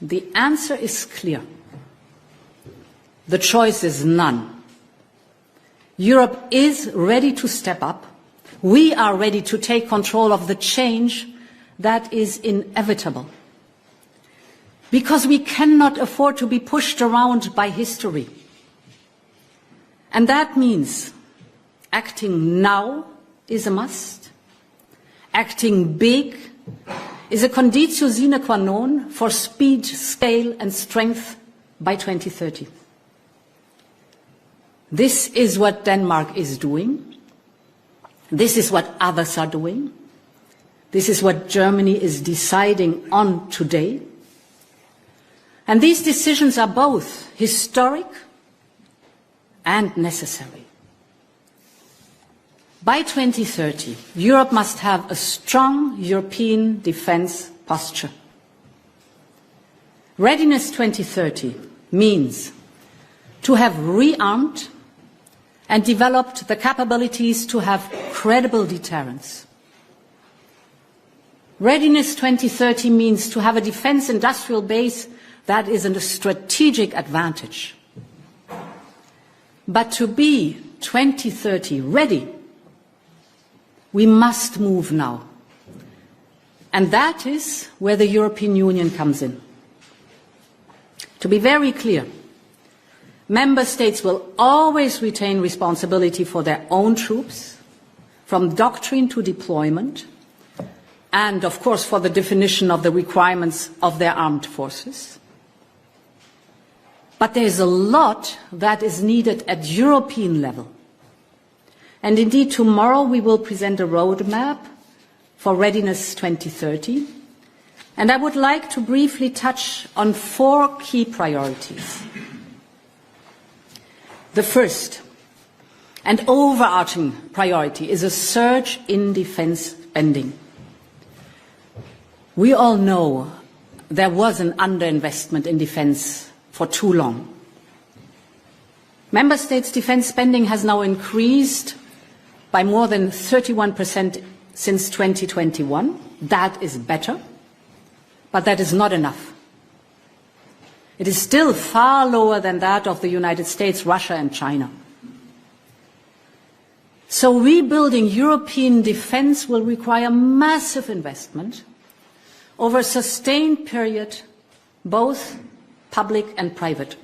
The answer is clear. The choice is none. Europe is ready to step up. We are ready to take control of the change that is inevitable. Because we cannot afford to be pushed around by history. And that means acting now is a must. Acting big is a conditio sine qua non for speed, scale and strength by 2030. This is what Denmark is doing. This is what others are doing. This is what Germany is deciding on today. And these decisions are both historic and necessary. By 2030, Europe must have a strong European defence posture. Readiness 2030 means to have rearmed and developed the capabilities to have credible deterrence. Readiness 2030 means to have a defence industrial base that is a strategic advantage. But to be 2030 ready, we must move now. And that is where the European Union comes in. To be very clear, Member States will always retain responsibility for their own troops, from doctrine to deployment, and of course for the definition of the requirements of their armed forces. But there is a lot that is needed at European level. And indeed, tomorrow we will present a roadmap for Readiness 2030. And I would like to briefly touch on 4 key priorities. The first and overarching priority is a surge in defence spending. We all know there was an underinvestment in defence for too long. Member States' defence spending has now increased by more than 31% since 2021. That is better, but that is not enough. It is still far lower than that of the United States, Russia and China. So rebuilding European defence will require massive investment over a sustained period, both public and private.